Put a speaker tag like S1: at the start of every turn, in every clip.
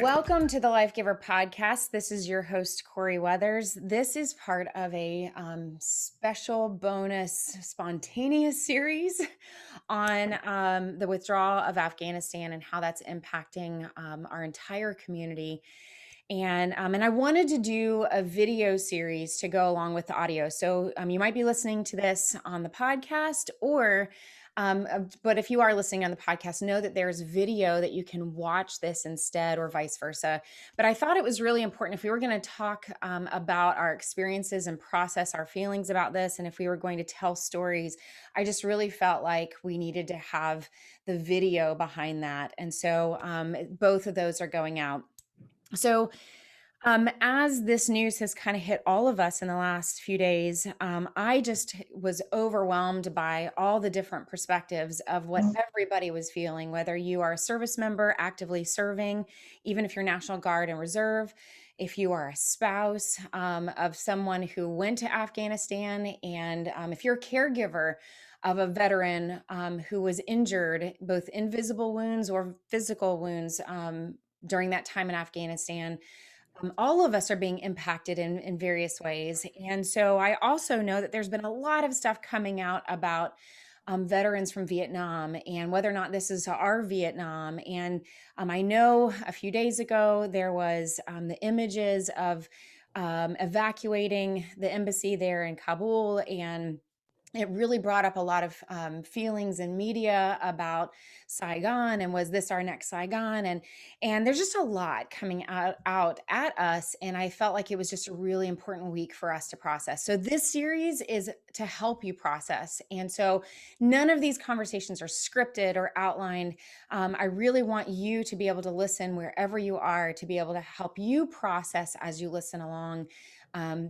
S1: Welcome to the Life Giver podcast. This is your host, Corey Weathers. This is part of a special bonus spontaneous series on the withdrawal of Afghanistan and how that's impacting our entire community. And I wanted to do a video series to go along with the audio. So you might be listening to this on the podcast but if you are listening on the podcast, know that there's video that you can watch this instead or vice versa. But I thought it was really important if we were going to talk about our experiences and process our feelings about this. And if we were going to tell stories, I just really felt like we needed to have the video behind that. And so both of those are going out. So as this news has kind of hit all of us in the last few days, I just was overwhelmed by all the different perspectives of what everybody was feeling, whether you are a service member actively serving, even if you're National Guard and Reserve, if you are a spouse of someone who went to Afghanistan, and if you're a caregiver of a veteran who was injured, both invisible wounds or physical wounds during that time in Afghanistan. All of us are being impacted in various ways. And so I also know that there's been a lot of stuff coming out about veterans from Vietnam and whether or not this is our Vietnam. And I know a few days ago, there was the images of evacuating the embassy there in Kabul, and it really brought up a lot of feelings in media about Saigon and was this our next Saigon? And there's just a lot coming out at us. And I felt like it was just a really important week for us to process. So this series is to help you process. And so none of these conversations are scripted or outlined. I really want you to be able to listen wherever you are, to be able to help you process as you listen along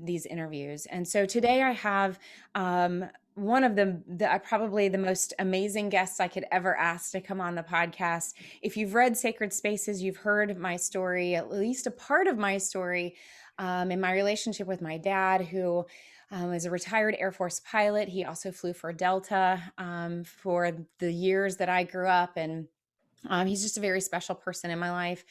S1: these interviews. And so today I have one of probably the most amazing guests I could ever ask to come on the podcast. If you've read Sacred Spaces, you've heard my story, at least a part of my story, in my relationship with my dad, who is a retired Air Force pilot. He also flew for Delta for the years that I grew up, and he's just a very special person in my life.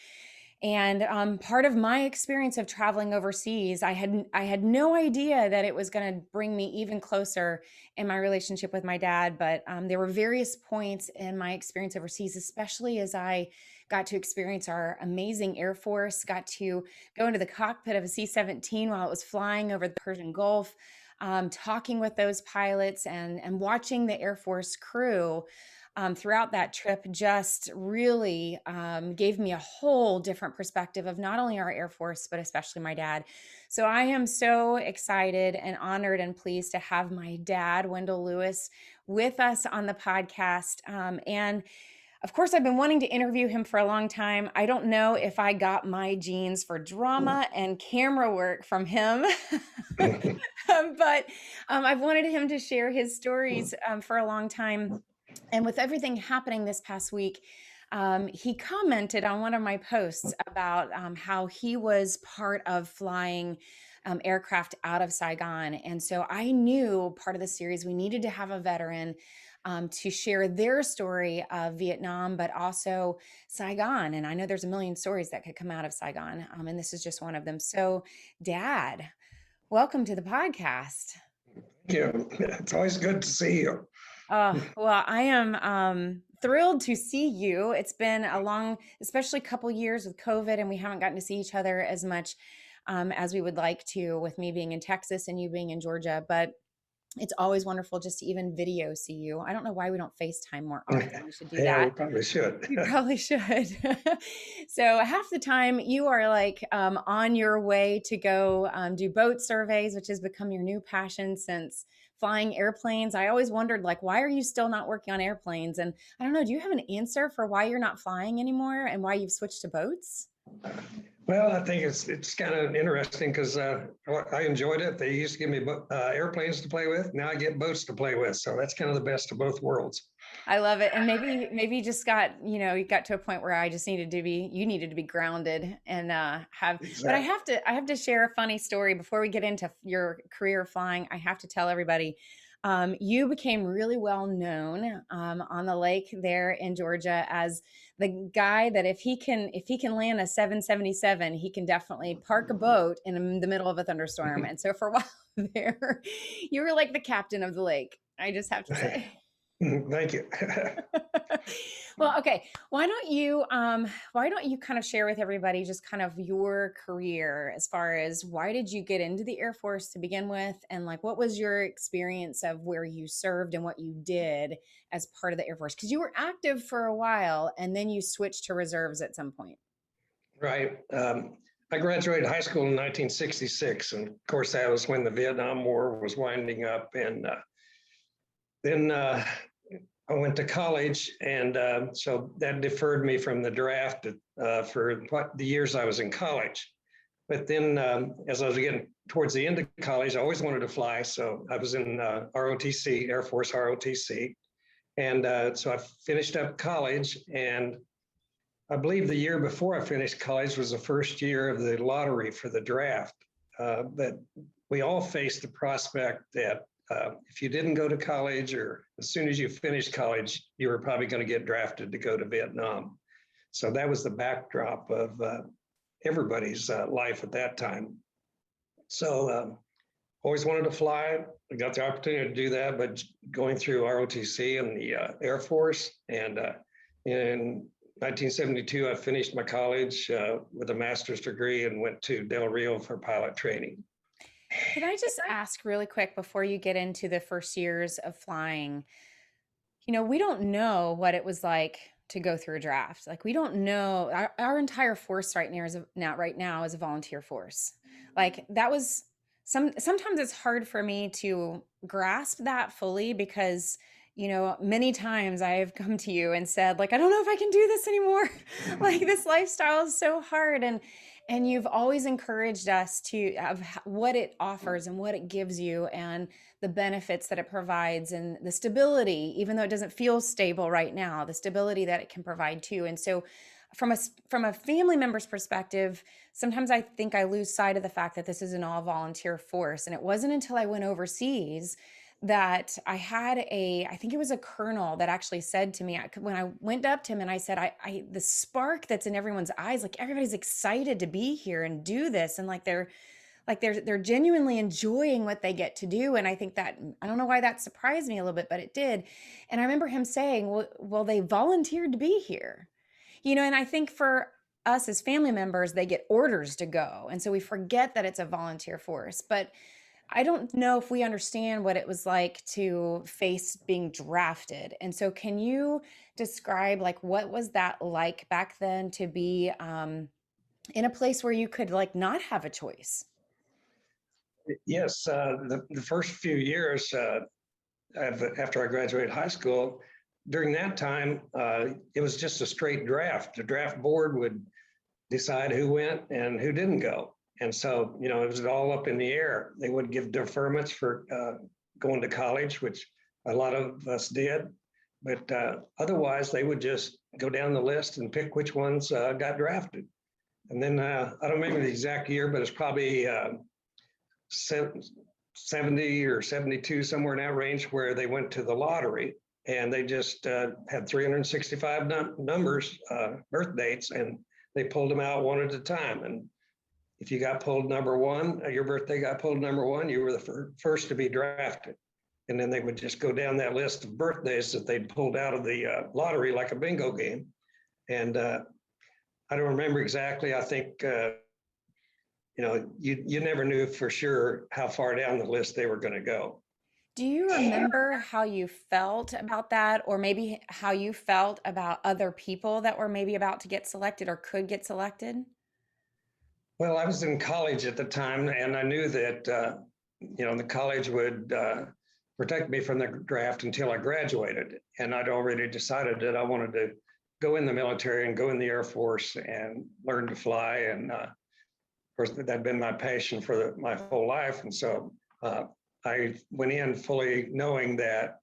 S1: And part of my experience of traveling overseas, I had no idea that it was going to bring me even closer in my relationship with my dad. But there were various points in my experience overseas, especially as I got to experience our amazing Air Force, got to go into the cockpit of a C-17 while it was flying over the Persian Gulf, talking with those pilots and watching the Air Force crew throughout that trip just really gave me a whole different perspective of not only our Air Force, but especially my dad. So I am so excited and honored and pleased to have my dad, Wendell Lewis, with us on the podcast. And of course, I've been wanting to interview him for a long time. I don't know if I got my genes for drama and camera work from him, but I've wanted him to share his stories for a long time. And with everything happening this past week, he commented on one of my posts about how he was part of flying aircraft out of Saigon. And so I knew part of the series, we needed to have a veteran to share their story of Vietnam, but also Saigon. And I know there's a million stories that could come out of Saigon, and this is just one of them. So, Dad, welcome to the podcast.
S2: Thank you. It's always good to see you.
S1: Well, I am thrilled to see you. It's been a long, especially couple years with COVID, and we haven't gotten to see each other as much as we would like to, with me being in Texas and you being in Georgia. But it's always wonderful just to even video see you. I don't know why we don't FaceTime more often. We should do that.
S2: We probably should.
S1: You probably should. So half the time you are like on your way to go do boat surveys, which has become your new passion since flying airplanes. I always wondered, like, why are you still not working on airplanes? And I don't know, do you have an answer for why you're not flying anymore and why you've switched to boats?
S2: Well, I think it's kind of interesting because I enjoyed it. They used to give me airplanes to play with. Now I get boats to play with. So that's kind of the best of both worlds.
S1: I love it. And maybe you just got, you got to a point where you needed to be grounded and but
S2: Exactly.
S1: I have to share a funny story before we get into your career flying. I have to tell everybody, you became really well known on the lake there in Georgia as the guy that if he can land a 777, he can definitely park a boat in the middle of a thunderstorm. And so for a while there, you were like the captain of the lake. I just have to say.
S2: Thank you.
S1: Well, okay. Why don't you kind of share with everybody just kind of your career as far as why did you get into the Air Force to begin with, and like what was your experience of where you served and what you did as part of the Air Force? Because you were active for a while and then you switched to reserves at some point.
S2: Right. I graduated high school in 1966, and of course that was when the Vietnam War was winding up, and then I went to college, and so that deferred me from the draft for the years I was in college. But then, as I was getting towards the end of college, I always wanted to fly. So I was in ROTC, Air Force ROTC. And so I finished up college. And I believe the year before I finished college was the first year of the lottery for the draft. But we all faced the prospect that if you didn't go to college, or as soon as you finished college, you were probably going to get drafted to go to Vietnam. So that was the backdrop of everybody's life at that time. So always wanted to fly. I got the opportunity to do that, but going through ROTC and the Air Force, and in 1972, I finished my college with a master's degree and went to Del Rio for pilot training.
S1: Can I just ask really quick before you get into the first years of flying? We don't know what it was like to go through a draft. Like we don't know our entire force right now is a volunteer force. Like that was sometimes it's hard for me to grasp that fully because many times I have come to you and said like I don't know if I can do this anymore. Like this lifestyle is so hard, and you've always encouraged us to have what it offers and what it gives you and the benefits that it provides and the stability, even though it doesn't feel stable right now, the stability that it can provide too. And so from a family member's perspective, sometimes I think I lose sight of the fact that this is an all volunteer force. And it wasn't until I went overseas that I think it was a colonel that actually said to me when I went up to him and I said, the spark that's in everyone's eyes, like everybody's excited to be here and do this. And they're genuinely enjoying what they get to do. And I think that, I don't know why that surprised me a little bit, but it did. And I remember him saying, well, they volunteered to be here, and I think for us as family members, they get orders to go. And so we forget that it's a volunteer force, but I don't know if we understand what it was like to face being drafted. And so can you describe like what was that like back then to be in a place where you could like not have a choice?
S2: Yes, the first few years after I graduated high school, during that time, it was just a straight draft. The draft board would decide who went and who didn't go. And so, it was all up in the air. They would give deferments for going to college, which a lot of us did. But otherwise, they would just go down the list and pick which ones got drafted. And then I don't remember the exact year, but it's probably 70 or 72, somewhere in that range, where they went to the lottery. And they just had 365 numbers, birth dates, and they pulled them out one at a time. And if you got pulled number one, your birthday got pulled number one, you were the first to be drafted. And then they would just go down that list of birthdays that they'd pulled out of the lottery like a bingo game. And I don't remember exactly. I think, you never knew for sure how far down the list they were going to go.
S1: Do you remember how you felt about that, or maybe how you felt about other people that were maybe about to get selected or could get selected?
S2: Well, I was in college at the time, and I knew that the college would protect me from the draft until I graduated. And I'd already decided that I wanted to go in the military and go in the Air Force and learn to fly. And of course, that'd been my passion for my whole life. And so I went in fully knowing that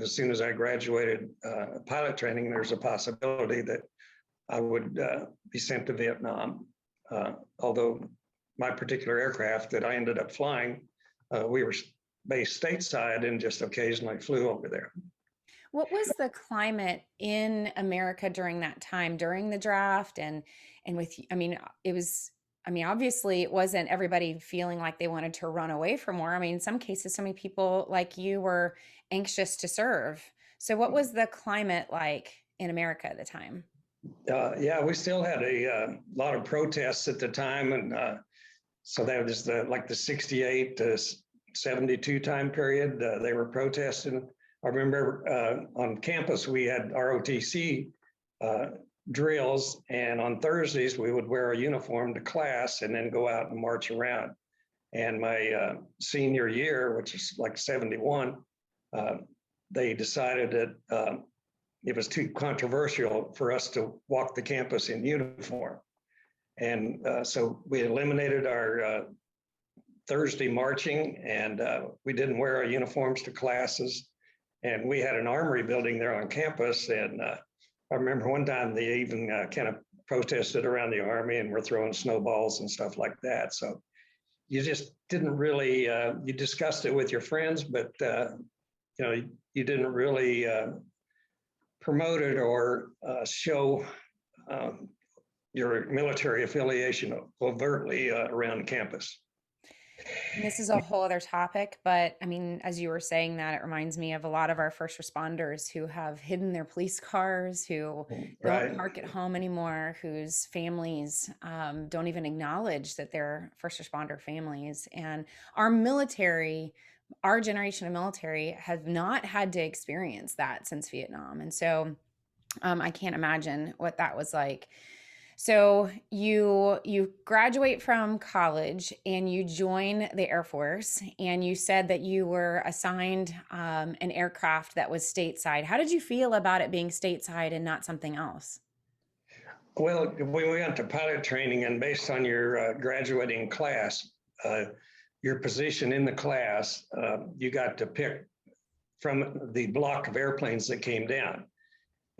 S2: as soon as I graduated pilot training, there's a possibility that I would be sent to Vietnam. Although my particular aircraft that I ended up flying, we were based stateside and just occasionally flew over there.
S1: What was the climate in America during that time, during the draft and with, I mean, it was, I mean, obviously it wasn't everybody feeling like they wanted to run away from war. I mean, in some cases, so many people like you were anxious to serve. So what was the climate like in America at the time?
S2: Yeah, we still had a lot of protests at the time, and so that was like the 68 to 72 time period. They were protesting. I remember on campus we had ROTC uh, drills, and on Thursdays we would wear a uniform to class and then go out and march around. And my senior year, which is like 71, uh, they decided that it was too controversial for us to walk the campus in uniform. And so we eliminated our Thursday marching, and we didn't wear our uniforms to classes. And we had an armory building there on campus. And I remember one time they even kind of protested around the army and were throwing snowballs and stuff like that. So you just didn't really, you discussed it with your friends, but you know, you didn't really promote it or show your military affiliation overtly around campus.
S1: And this is a whole other topic, but I mean, as you were saying that, it reminds me of a lot of our first responders who have hidden their police cars, who don't
S2: Right.
S1: park at home anymore, whose families don't even acknowledge that they're first responder families. And our military, our generation of military, have not had to experience that since Vietnam. And so I can't imagine what that was like. So you graduate from college and you join the Air Force, and you said that you were assigned an aircraft that was stateside. How did you feel about it being stateside and not something else?
S2: Well, we went to pilot training, and based on your graduating class, uh, your position in the class, you got to pick from the block of airplanes that came down.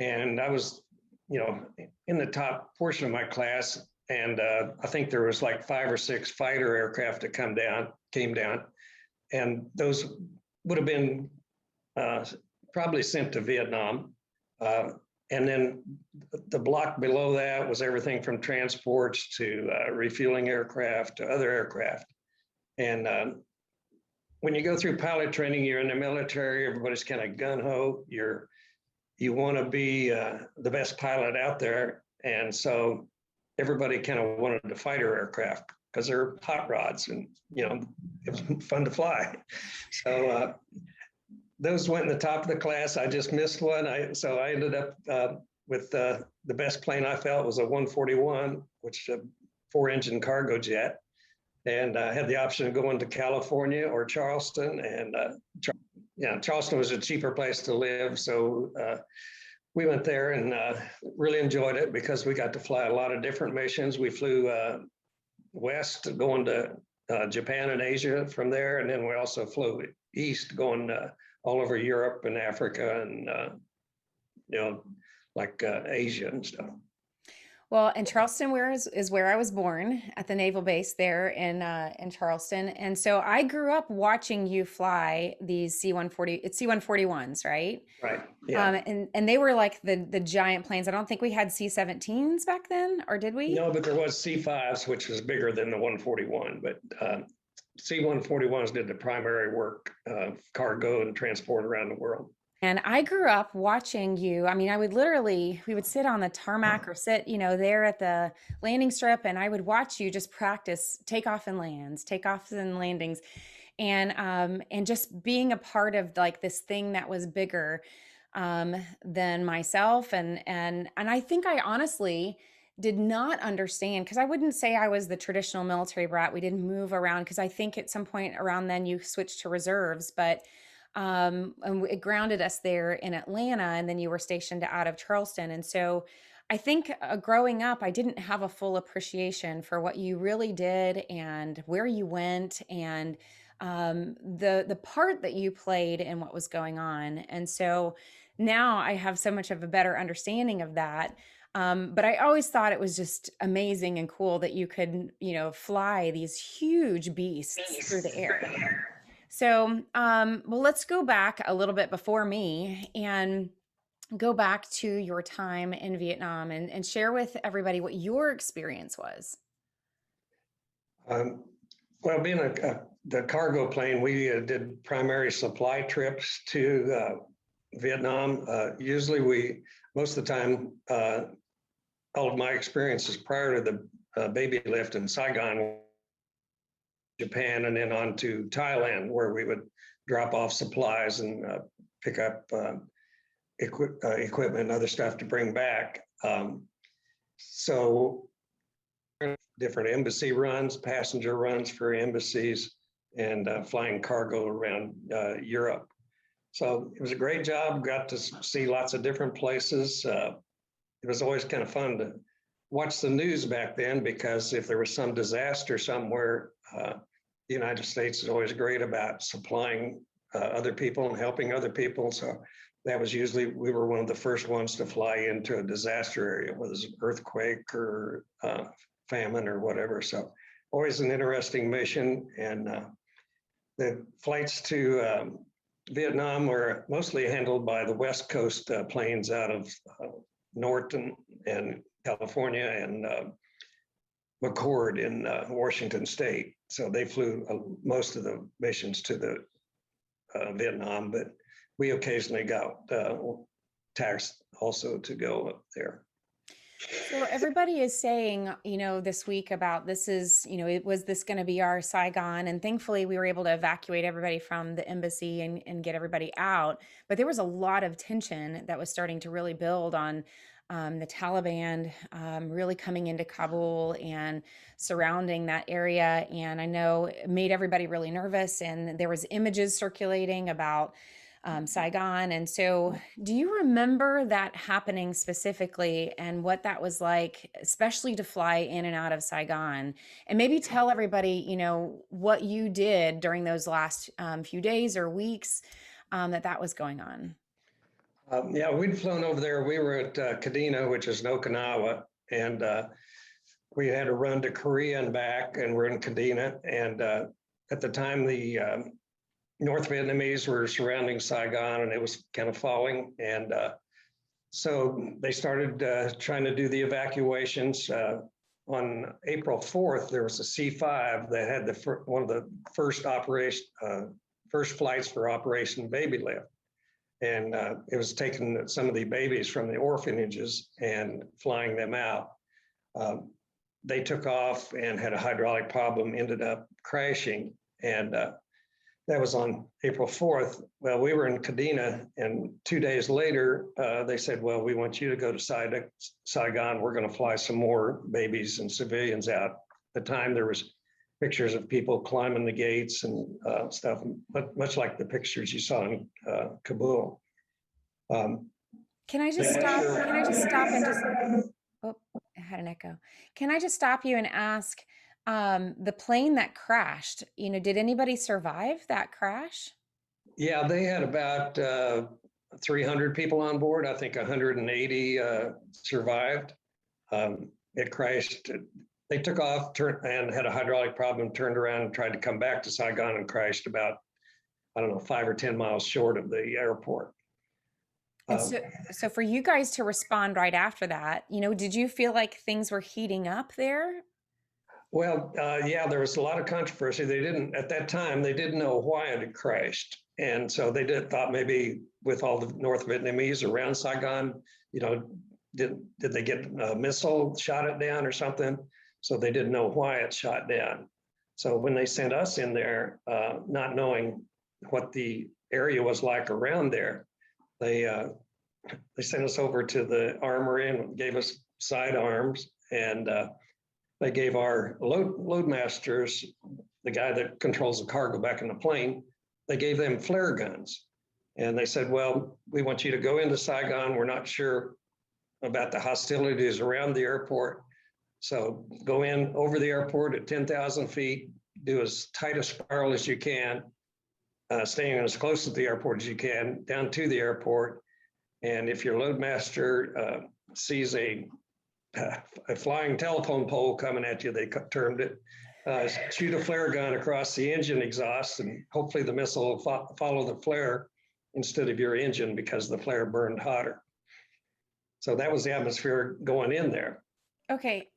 S2: And I was, you know, in the top portion of my class, and I think there was like 5 or 6 fighter aircraft that came down, and those would have been uh, probably sent to Vietnam. Uh, and then the block below that was everything from transports to refueling aircraft to other aircraft. And when you go through pilot training, you're in the military, everybody's kind of gun ho. You want to be the best pilot out there. And so everybody kind of wanted a fighter aircraft because they're hot rods and, you know, it was fun to fly. So those went in the top of the class. I just missed one. So I ended up with the best plane I felt was a 141, which is a 4-engine cargo jet. And I had the option of going to California or Charleston. And Charleston was a cheaper place to live. So we went there and really enjoyed it because we got to fly a lot of different missions. We flew west going to Japan and Asia from there. And then we also flew east going all over Europe and Africa and, you know, like Asia and stuff.
S1: Well, in Charleston, is where I was born, at the naval base there in Charleston, and so I grew up watching you fly these C-140. It's C-141s, right?
S2: Right. Yeah.
S1: And they were like the giant planes. I don't think we had C-17s back then, or did we?
S2: No, but there was C-5s, which was bigger than the 141. But C-141s did the primary work of cargo and transport around the world.
S1: And I grew up watching you. I mean, we would sit on the tarmac or sit, there at the landing strip, and I would watch you just practice takeoffs and landings, and just being a part of like this thing that was bigger than myself. And I think I honestly did not understand, because I wouldn't say I was the traditional military brat. We didn't move around because I think at some point around then you switched to reserves, but and it grounded us there in Atlanta, and then you were stationed out of Charleston. And so I think growing up, I didn't have a full appreciation for what you really did and where you went. And the part that you played in what was going on. And so now I have so much of a better understanding of that. But I always thought it was just amazing and cool that you could, fly these huge beasts through the air. So, well, let's go back a little bit before me and go back to your time in Vietnam and share with everybody what your experience was.
S2: Um, well, being the cargo plane, we did primary supply trips to Vietnam. Most of the time, all of my experiences prior to the baby lift in Saigon, Japan, and then on to Thailand, where we would drop off supplies and pick up equipment and other stuff to bring back. So different embassy runs, passenger runs for embassies, and flying cargo around Europe. So it was a great job. Got to see lots of different places. It was always kind of fun to watch the news back then, because if there was some disaster somewhere, the United States is always great about supplying other people and helping other people. So that was usually, we were one of the first ones to fly into a disaster area, whether it's an earthquake or famine or whatever. So always an interesting mission. And the flights to Vietnam were mostly handled by the West Coast planes out of Norton and California and McCord in Washington State. So they flew most of the missions to the Vietnam, but we occasionally got taxed also to go up there.
S1: So everybody is saying, this week about was this going to be our Saigon? And thankfully we were able to evacuate everybody from the embassy and get everybody out. But there was a lot of tension that was starting to really build on the Taliban really coming into Kabul and surrounding that area. And I know it made everybody really nervous. And there was images circulating about Saigon. And so do you remember that happening specifically and what that was like, especially to fly in and out of Saigon? And maybe tell everybody, what you did during those last few days or weeks that was going on.
S2: Yeah, we'd flown over there. We were at Kadena, which is in Okinawa, and we had to run to Korea and back, and we're in Kadena. And at the time, the North Vietnamese were surrounding Saigon, and it was kind of falling. And so they started trying to do the evacuations. On April 4th, there was a C-5 that had one of the first flights for Operation Baby Lift. And it was taking some of the babies from the orphanages and flying them out. They took off and had a hydraulic problem, ended up crashing. And that was on April 4th. Well, we were in Kadena, and 2 days later, they said, well, we want you to go to Saigon. We're going to fly some more babies and civilians out. At the time, there was pictures of people climbing the gates and stuff, but much like the pictures you saw in Kabul.
S1: Can I just stop? Can I just stop and just, oh, I had an echo. Can I just stop you and ask, the plane that crashed, did anybody survive that crash?
S2: Yeah, they had about 300 people on board. I think 180 survived. It crashed. They took off and had a hydraulic problem, turned around and tried to come back to Saigon and crashed about, 5 or 10 miles short of the airport.
S1: And so for you guys to respond right after that, did you feel like things were heating up there?
S2: Well, yeah, there was a lot of controversy. At that time, they didn't know why it had crashed. And so they thought maybe with all the North Vietnamese around Saigon, did they get a missile, shot it down or something? So they didn't know why it shot down. So when they sent us in there, not knowing what the area was like around there, they sent us over to the armory and gave us sidearms, and they gave our loadmasters, the guy that controls the cargo back in the plane, they gave them flare guns. And they said, well, we want you to go into Saigon. We're not sure about the hostilities around the airport. So go in over the airport at 10,000 feet, do as tight a spiral as you can, staying as close to the airport as you can, down to the airport. And if your loadmaster sees a flying telephone pole coming at you, they termed it, shoot a flare gun across the engine exhaust, and hopefully the missile will follow the flare instead of your engine because the flare burned hotter. So that was the atmosphere going in there.
S1: Okay.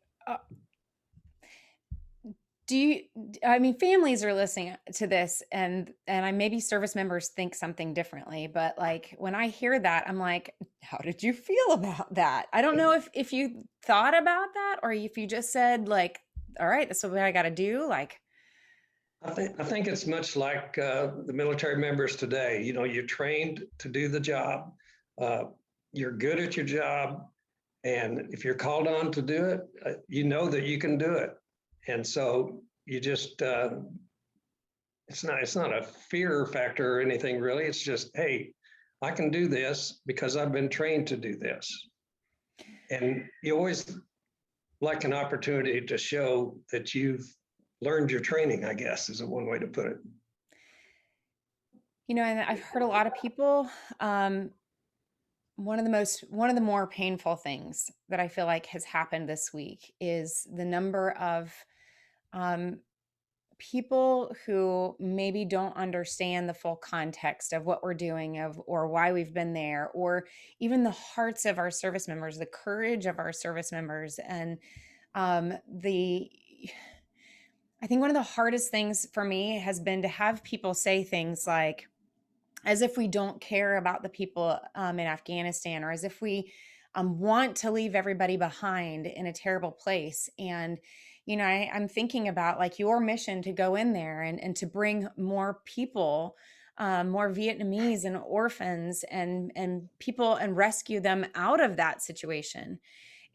S1: Do you, I mean, families are listening to this, and I maybe service members think something differently, but like when I hear that, I'm like, how did you feel about that? I don't know if you thought about that or if you just said like, all right, that's what I got to do. Like,
S2: I think it's much like the military members today. You know, you're trained to do the job. You're good at your job, and if you're called on to do it, you know that you can do it. And so you just it's not a fear factor or anything really. It's just, hey, I can do this because I've been trained to do this. And you always like an opportunity to show that you've learned your training, I guess, is one way to put it.
S1: you know, and I've heard a lot of people, one of the more painful things that I feel like has happened this week is the number of um, people who maybe don't understand the full context of what we're doing of or why we've been there, or even the hearts of our service members, the courage of our service members. And the I think one of the hardest things for me has been to have people say things like, as if we don't care about the people in Afghanistan, or as if we want to leave everybody behind in a terrible place. And, you know, I'm thinking about like your mission to go in there and to bring more people, more Vietnamese and orphans and people and rescue them out of that situation.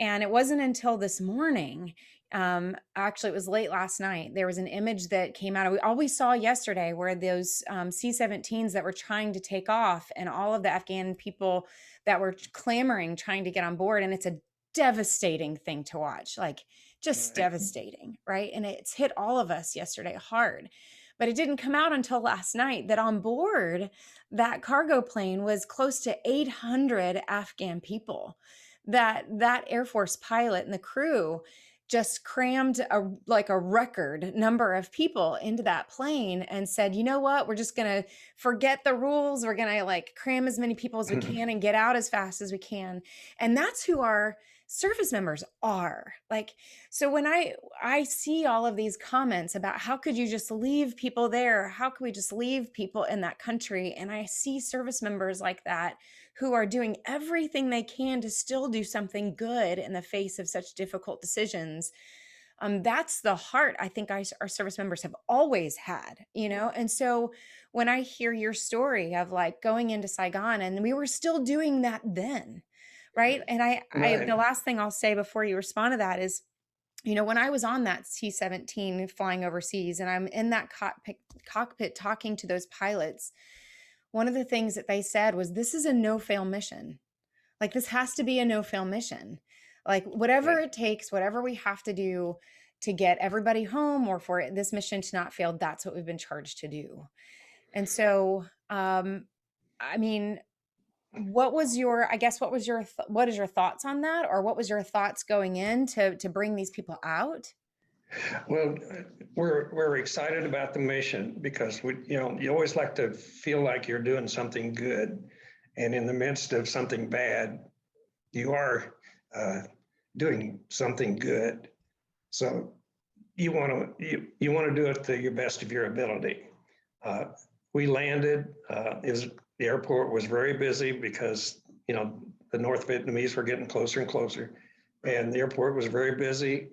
S1: And it wasn't until this morning, actually, it was late last night, there was an image that came out. All we saw yesterday were those C-17s that were trying to take off, and all of the Afghan people that were clamoring, trying to get on board. And it's a devastating thing to watch, like just devastating, right? And it's hit all of us yesterday hard. But it didn't come out until last night that on board that cargo plane was close to 800 Afghan people. That Air Force pilot and the crew just crammed a record number of people into that plane and said, you know what, we're just going to forget the rules. We're going to like cram as many people as we can and get out as fast as we can. And that's who our service members are. Like, so when I see all of these comments about how could you just leave people there? How could we just leave people in that country? And I see service members like that who are doing everything they can to still do something good in the face of such difficult decisions. That's the heart I think our service members have always had, you know? And so when I hear your story of like going into Saigon, and we were still doing that then, right? And the last thing I'll say before you respond to that is, you know, when I was on that C-17 flying overseas and I'm in that cockpit talking to those pilots, one of the things that they said was, this is a no-fail mission. Like, this has to be a no-fail mission. Like, whatever it takes, whatever we have to do to get everybody home or for this mission to not fail, that's what we've been charged to do. And so, I mean, what is your thoughts on that? Or what was your thoughts going in to bring these people out?
S2: Well, we're excited about the mission because you always like to feel like you're doing something good, and in the midst of something bad, you are doing something good. So you want to do it to your best of your ability. We landed. The airport was very busy because the North Vietnamese were getting closer and closer, and the airport was very busy.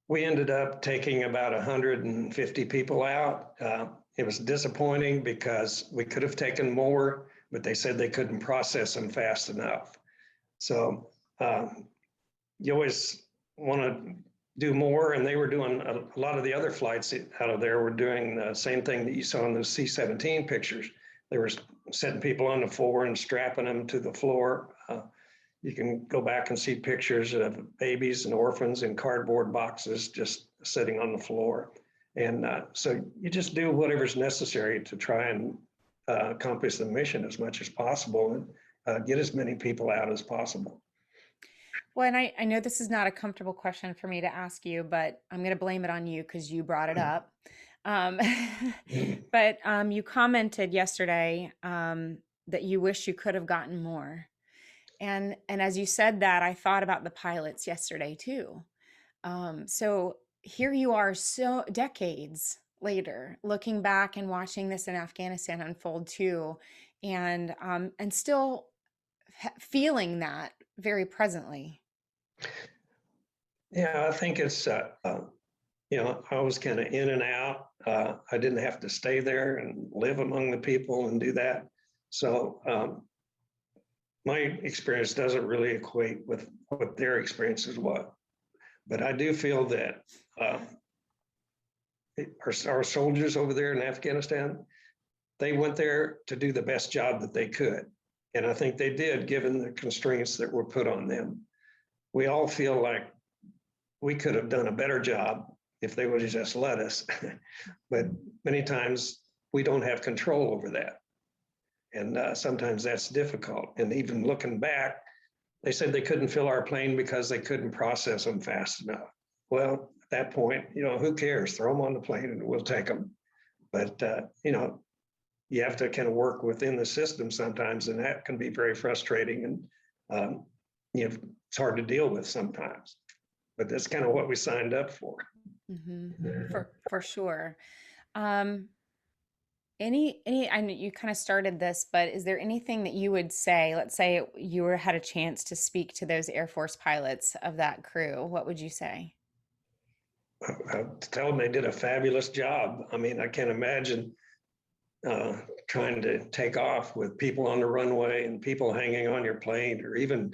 S2: We ended up taking about 150 people out. It was disappointing because we could have taken more, but they said they couldn't process them fast enough. So you always want to do more, and they were doing a lot of the other flights out of there were doing the same thing that you saw in those C-17 pictures. They were setting people on the floor and strapping them to the floor. You can go back and see pictures of babies and orphans in cardboard boxes just sitting on the floor. And so you just do whatever's necessary to try and accomplish the mission as much as possible and get as many people out as possible.
S1: Well, and I know this is not a comfortable question for me to ask you, but I'm going to blame it on you because you brought it up. Um, but you commented yesterday that you wish you could have gotten more. And as you said that, I thought about the pilots yesterday too. So here you are, so decades later, looking back and watching this in Afghanistan unfold too, and still feeling that very presently.
S2: Yeah, I think it's, I was kind of in and out. I didn't have to stay there and live among the people and do that. So my experience doesn't really equate with what their experiences was. But I do feel that our soldiers over there in Afghanistan, they went there to do the best job that they could. And I think they did, given the constraints that were put on them. We all feel like we could have done a better job if they would have just let us. But many times we don't have control over that. And sometimes that's difficult. And even looking back, they said they couldn't fill our plane because they couldn't process them fast enough. Well, at that point, who cares? Throw them on the plane and we'll take them. But, you have to kind of work within the system sometimes, and that can be very frustrating. And, it's hard to deal with sometimes. But that's kind of what we signed up for.
S1: For sure. I know you kind of started this, but is there anything that you would say, let's say you had a chance to speak to those Air Force pilots of that crew, what would you say?
S2: Tell them they did a fabulous job. I mean, I can't imagine trying to take off with people on the runway and people hanging on your plane, or even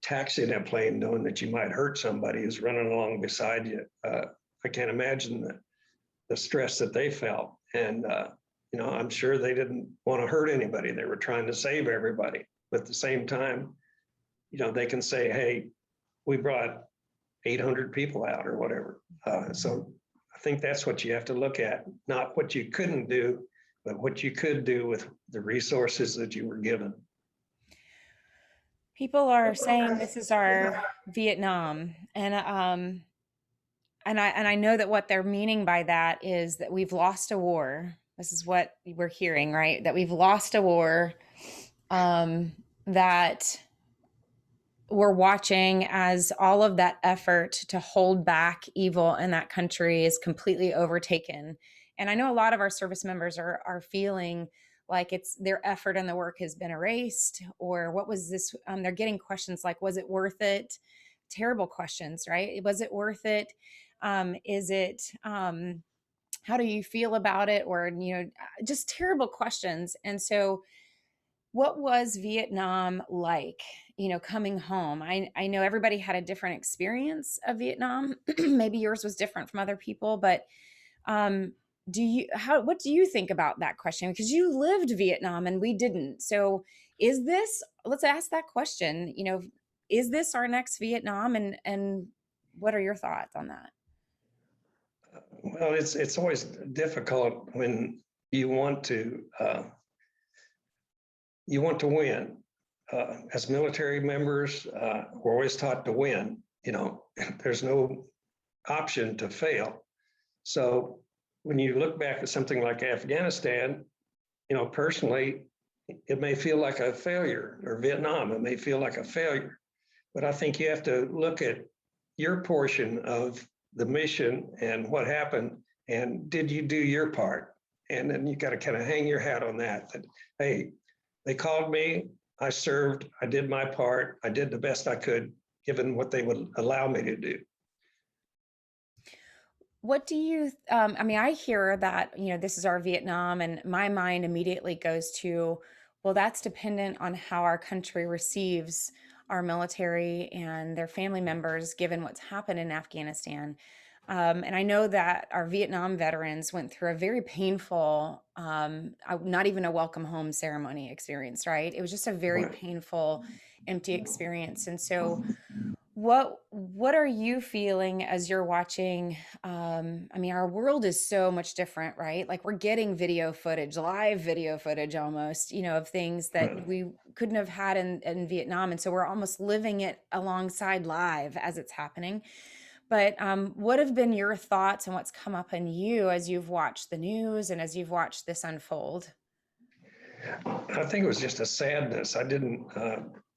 S2: taxiing that plane knowing that you might hurt somebody who's running along beside you. I can't imagine the stress that they felt. And, I'm sure they didn't want to hurt anybody. They were trying to save everybody. But at the same time, they can say, hey, we brought 800 people out or whatever. So I think that's what you have to look at, not what you couldn't do, but what you could do with the resources that you were given.
S1: People are saying this is our Vietnam, and I know that what they're meaning by that is that we've lost a war. This is what we're hearing, right? That we've lost a war, that we're watching as all of that effort to hold back evil in that country is completely overtaken. And I know a lot of our service members are feeling like it's their effort and the work has been erased, or what was this? They're getting questions like, was it worth it? Terrible questions, right? Was it worth it? Is it, how do you feel about it? Or, just terrible questions. And so what was Vietnam like, coming home? I know everybody had a different experience of Vietnam. Maybe yours was different from other people, but what do you think about that question? Because you lived Vietnam and we didn't. So let's ask that question, is this our next Vietnam? And what are your thoughts on that?
S2: Well, it's always difficult when you want to win. As military members, we're always taught to win. There's no option to fail. So when you look back at something like Afghanistan, personally, it may feel like a failure, or Vietnam, it may feel like a failure. But I think you have to look at your portion of the mission and what happened, and did you do your part? And then you got to kind of hang your hat on that, hey, they called me, I served, I did my part, I did the best I could, given what they would allow me to do.
S1: What do you, I hear that, this is our Vietnam, and my mind immediately goes to, well, that's dependent on how our country receives our military and their family members, given what's happened in Afghanistan. And I know that our Vietnam veterans went through a very painful, not even a welcome home ceremony experience, right? It was just a very
S2: Right.
S1: painful, empty experience. And so, what are you feeling as you're watching? I mean, our world is so much different, right? Like we're getting video footage, live video footage almost, of things that
S2: Right.
S1: we couldn't have had in Vietnam. And so we're almost living it alongside live as it's happening. But what have been your thoughts and what's come up in you as you've watched the news and as you've watched this unfold?
S2: I think it was just a sadness. I didn't,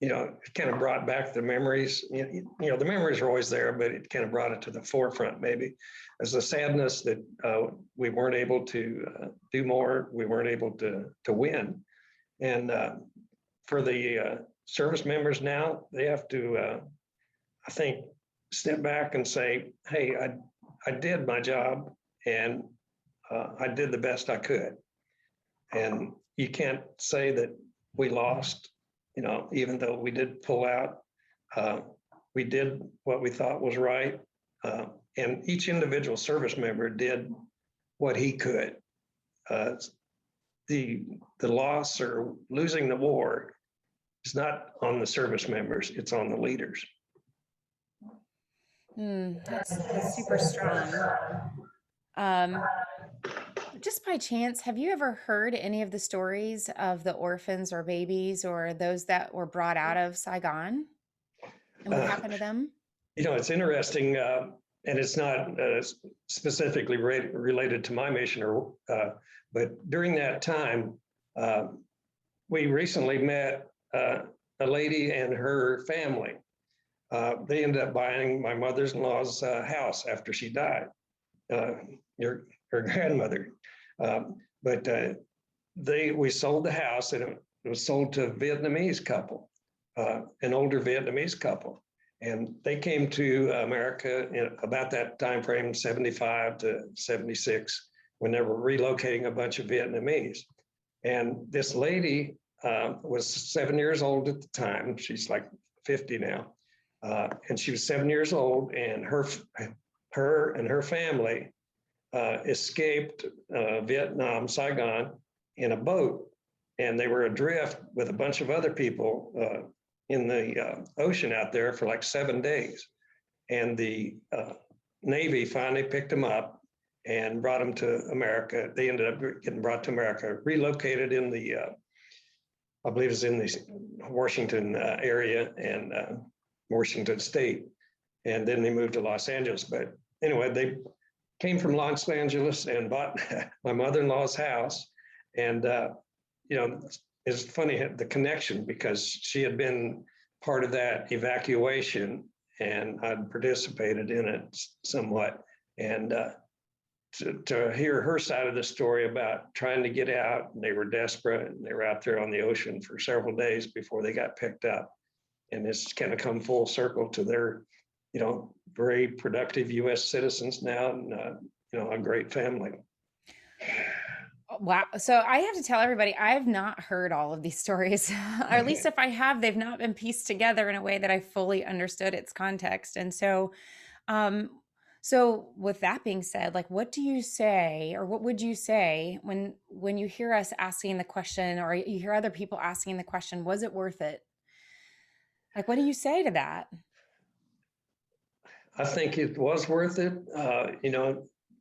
S2: it kind of brought back the memories. The memories are always there, but it kind of brought it to the forefront, maybe, as a sadness that we weren't able to do more. We weren't able to win. And for the service members now, they have to, I think, step back and say, hey, I did my job and I did the best I could. And you can't say that we lost, even though we did pull out. Uh, we did what we thought was right. Uh, and each individual service member did what he could. Uh, the, the loss or losing the war is not on the service members, it's on the leaders.
S1: That's super strong. Um, just by chance, have you ever heard any of the stories of the orphans or babies or those that were brought out of Saigon and what
S2: Uh,
S1: happened to them?
S2: it's interesting, and it's not specifically related to my mission, but during that time, uh, we recently met a lady and her family. They ended up buying my mother-in-law's house after she died. Uh, her grandmother, but we sold the house, and it was sold to a Vietnamese couple, an older Vietnamese couple. And they came to America in about that time frame, 75 to 76, when they were relocating a bunch of Vietnamese. And this lady was 7 years old at the time. She's like 50 now. And she was 7 years old, and her and her family escaped Vietnam, Saigon, in a boat. And they were adrift with a bunch of other people in the ocean out there for like 7 days. And the Navy finally picked them up and brought them to America. They ended up getting brought to America, relocated in the, I believe it's in the Washington area and Washington State. And then they moved to Los Angeles. But anyway, they came from Los Angeles and bought my mother-in-law's house. And, it's funny, the connection, because she had been part of that evacuation and I'd participated in it somewhat. And to hear her side of the story about trying to get out, and they were desperate, and they were out there on the ocean for several days before they got picked up. And it's kind of come full circle to their, very productive U.S. citizens now, and a great family.
S1: Wow. So I have to tell everybody, I've not heard all of these stories, or at least if I have, they've not been pieced together in a way that I fully understood its context. And so, um, so with that being said, like, what do you say, or what would you say when you hear us asking the question, or you hear other people asking the question, was it worth it? Like, what do you say to that?
S2: I think it was worth it.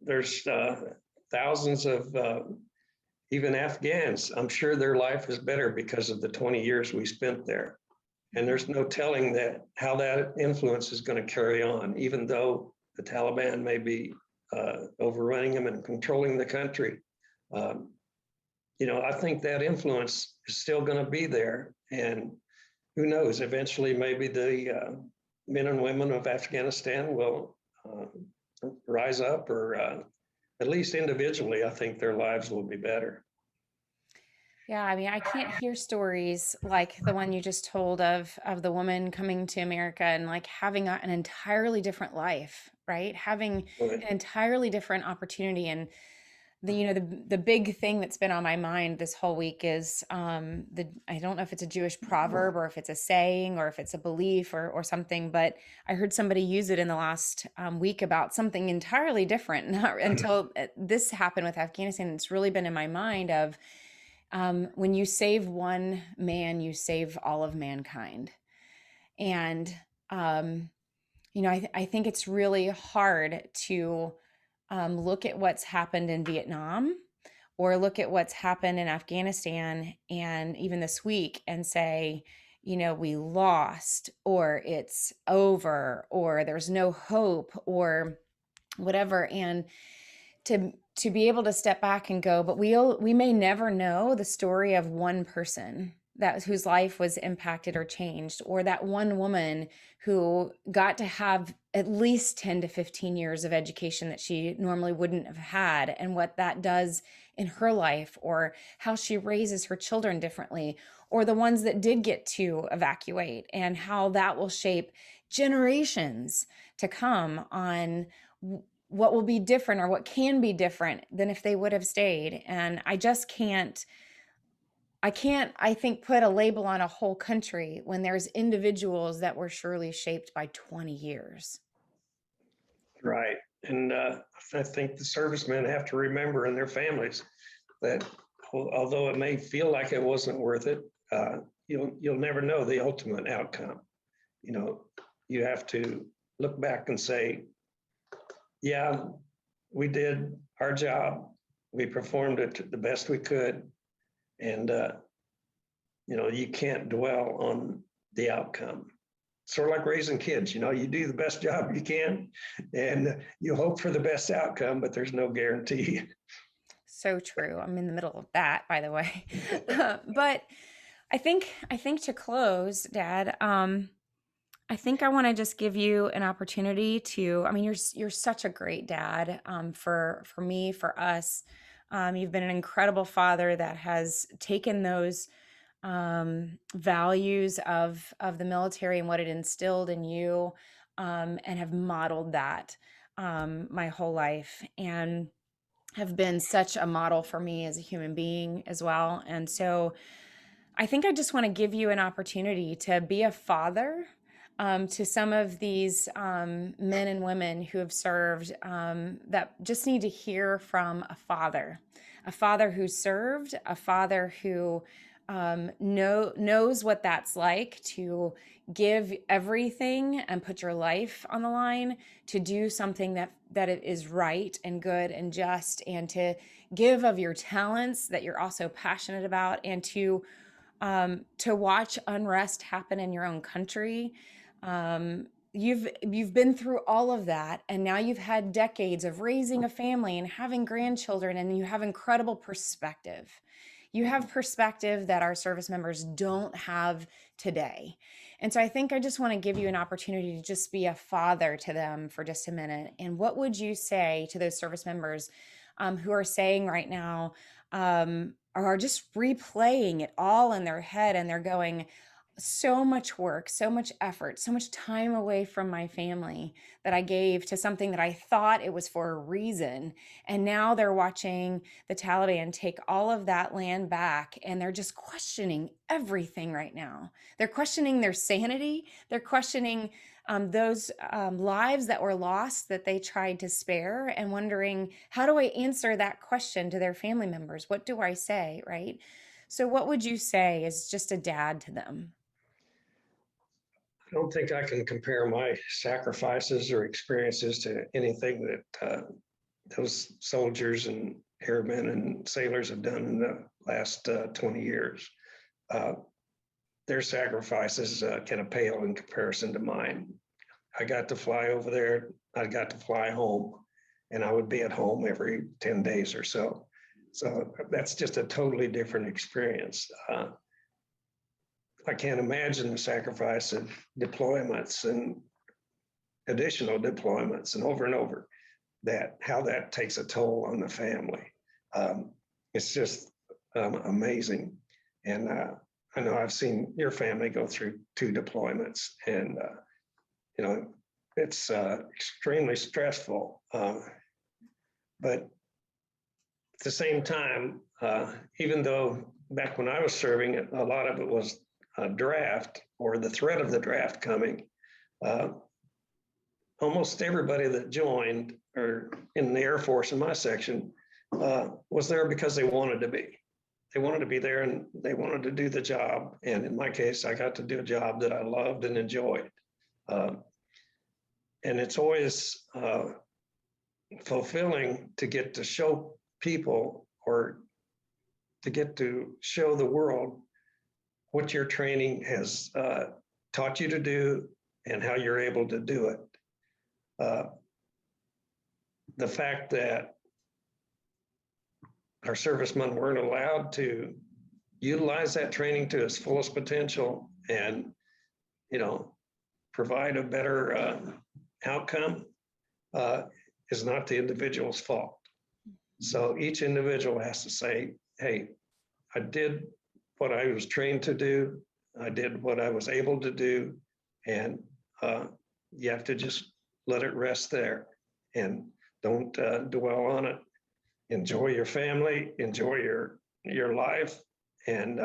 S2: There's thousands of even Afghans. I'm sure their life is better because of the 20 years we spent there. And there's no telling how that influence is going to carry on, even though the Taliban may be overrunning them and controlling the country. I think that influence is still going to be there. And who knows, eventually maybe the men and women of Afghanistan will rise up, or at least individually, I think their lives will be better.
S1: Yeah, I mean, I can't hear stories like the one you just told of the woman coming to America and like having an entirely different life, right? Having
S2: Right.
S1: an entirely different opportunity. And the big thing that's been on my mind this whole week is the I don't know if it's a Jewish proverb or if it's a saying or if it's a belief or something, but I heard somebody use it in the last week about something entirely different. Not until this happened with Afghanistan, it's really been in my mind of when you save one man, you save all of mankind. And um, I think it's really hard to look at what's happened in Vietnam or look at what's happened in Afghanistan and even this week and say, we lost or it's over or there's no hope or whatever. And to be able to step back and go, but we may never know the story of one person that whose life was impacted or changed, or that one woman who got to have at least 10 to 15 years of education that she normally wouldn't have had, and what that does in her life, or how she raises her children differently, or the ones that did get to evacuate and how that will shape generations to come on what will be different or what can be different than if they would have stayed. And I just can't, I think, put a label on a whole country when there's individuals that were surely shaped by 20 years.
S2: Right. And I think the servicemen have to remember, and their families, that although it may feel like it wasn't worth it, you'll never know the ultimate outcome. You have to look back and say, yeah, we did our job. We performed it the best we could. And, you can't dwell on the outcome. Sort of like raising kids, you do the best job you can and you hope for the best outcome, but there's no guarantee.
S1: So true. I'm in the middle of that, by the way. But I think to close, Dad, I think I want to just give you an opportunity to. I mean, you're such a great dad, for me, for us. You've been an incredible father that has taken those values of the military and what it instilled in you, and have modeled that my whole life, and have been such a model for me as a human being as well. And so I think I just want to give you an opportunity to be a father, to some of these men and women who have served, that just need to hear from a father who served, a father who knows what that's like to give everything and put your life on the line to do something that it is right and good and just, and to give of your talents that you're also passionate about, and to watch unrest happen in your own country. You've been through all of that, and now you've had decades of raising a family and having grandchildren, and you have incredible perspective. You have perspective that our service members don't have today. And so I think I just want to give you an opportunity to just be a father to them for just a minute. And what would you say to those service members who are saying right now, or are just replaying it all in their head, and they're going, so much work, so much effort, so much time away from my family that I gave to something that I thought it was for a reason. And now they're watching the Taliban take all of that land back, and they're just questioning everything right now. They're questioning their sanity. They're questioning those lives that were lost that they tried to spare, and wondering, how do I answer that question to their family members? What do I say, right? So what would you say as just a dad to them?
S2: I don't think I can compare my sacrifices or experiences to anything that those soldiers and airmen and sailors have done in the last 20 years. Uh, their sacrifices can pale in comparison to mine. I got to fly over there, I got to fly home, and I would be at home every 10 days or so. So that's just a totally different experience. I can't imagine the sacrifice of deployments and additional deployments and over, that how that takes a toll on the family. It's just amazing. And I know I've seen your family go through 2 deployments, and you know it's extremely stressful. But at the same time, even though back when I was serving, a lot of it was a draft or the threat of the draft coming. Uh, Almost everybody that joined or in the Air Force in my section was there because they wanted to be. They wanted to be there and they wanted to do the job. And in my case, I got to do a job that I loved and enjoyed. And it's always fulfilling to get to show people or to get to show the world what your training has taught you to do and how you're able to do it. The fact that our servicemen weren't allowed to utilize that training to its fullest potential and, provide a better outcome is not the individual's fault. So each individual has to say, hey, I did what I was trained to do. I did what I was able to do. And you have to just let it rest there and don't dwell on it. Enjoy your family, enjoy your life, and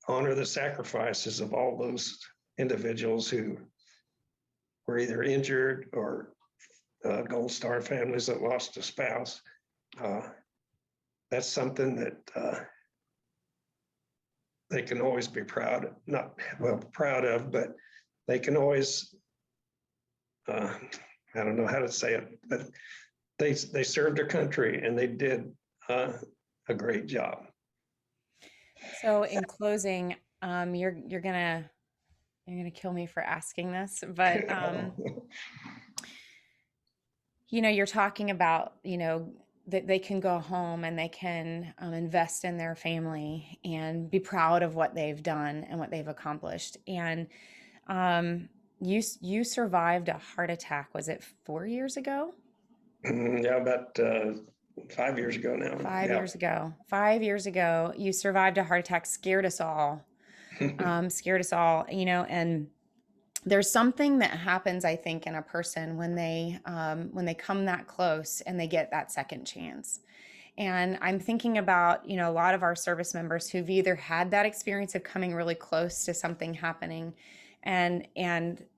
S2: honor the sacrifices of all those individuals who were either injured or Gold Star families that lost a spouse. That's something that they can always be proud of, but they can always, I don't know how to say it, but they served their country and they did a great job.
S1: So in closing, you're gonna kill me for asking this, but you're talking about that they can go home and they can invest in their family and be proud of what they've done and what they've accomplished. And you survived a heart attack. Was it 4 years ago?
S2: Yeah, about 5 years ago now.
S1: 5 years ago. 5 years ago, you survived a heart attack. Scared us all. And there's something that happens, I think, in a person when they come that close and they get that second chance. And I'm thinking about, a lot of our service members who've either had that experience of coming really close to something happening and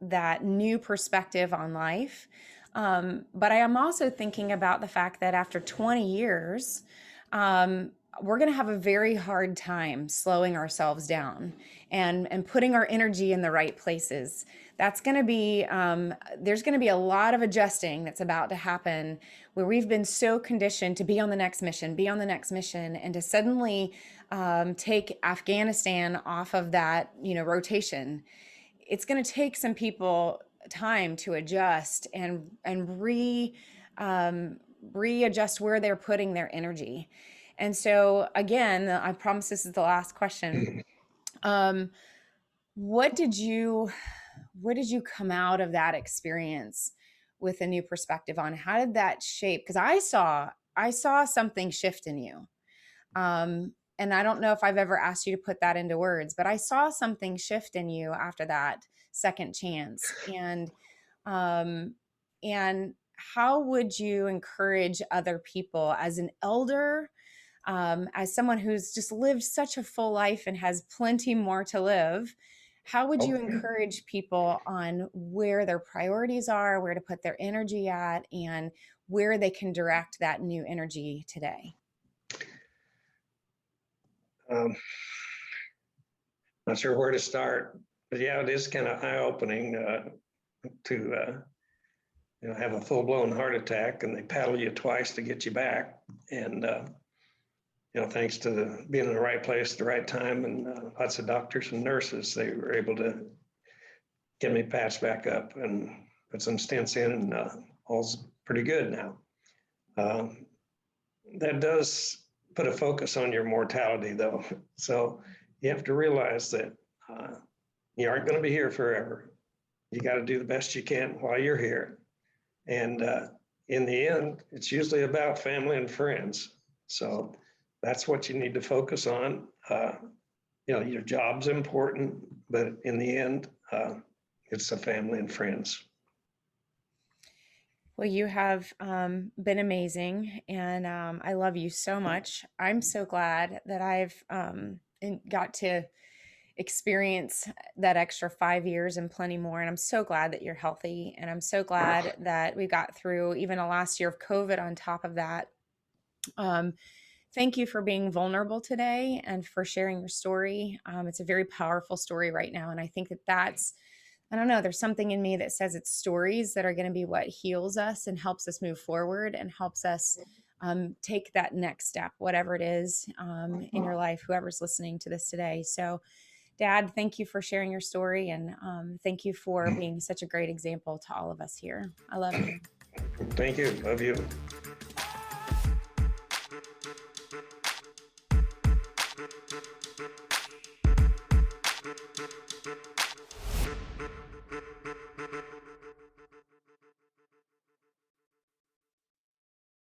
S1: that new perspective on life. But I am also thinking about the fact that after 20 years, we're going to have a very hard time slowing ourselves down and putting our energy in the right places. That's going to be, there's going to be a lot of adjusting that's about to happen where we've been so conditioned to be on the next mission, and to suddenly take Afghanistan off of that, rotation. It's going to take some people time to adjust and readjust where they're putting their energy. And so again, I promise this is the last question. What did you come out of that experience with a new perspective on? How did that shape? Because I saw something shift in you. And I don't know if I've ever asked you to put that into words, but I saw something shift in you after that second chance. And how would you encourage other people as an elder, as someone who's just lived such a full life and has plenty more to live? How would you encourage people on where their priorities are, where to put their energy at, and where they can direct that new energy today?
S2: Not sure where to start, but yeah, it is kind of eye-opening to have a full-blown heart attack and they paddle you twice to get you back. And thanks to being in the right place at the right time and lots of doctors and nurses, they were able to get me patched back up and put some stents in, and all's pretty good now. That does put a focus on your mortality, though. So you have to realize that you aren't going to be here forever. You got to do the best you can while you're here. And in the end, it's usually about family and friends. So that's what you need to focus on. Your job's important, but in the end, it's the family and friends.
S1: Well, you have been amazing, and I love you so much. I'm so glad that I've got to experience that extra 5 years and plenty more. And I'm so glad that you're healthy, and I'm so glad that we got through even a last year of COVID on top of that. Um, Thank you for being vulnerable today and for sharing your story. It's a very powerful story right now. And I think that I don't know, there's something in me that says it's stories that are going to be what heals us and helps us move forward and helps us take that next step, whatever it is in your life, whoever's listening to this today. So, Dad, thank you for sharing your story, and thank you for being such a great example to all of us here. I love you.
S2: Thank you. Love you.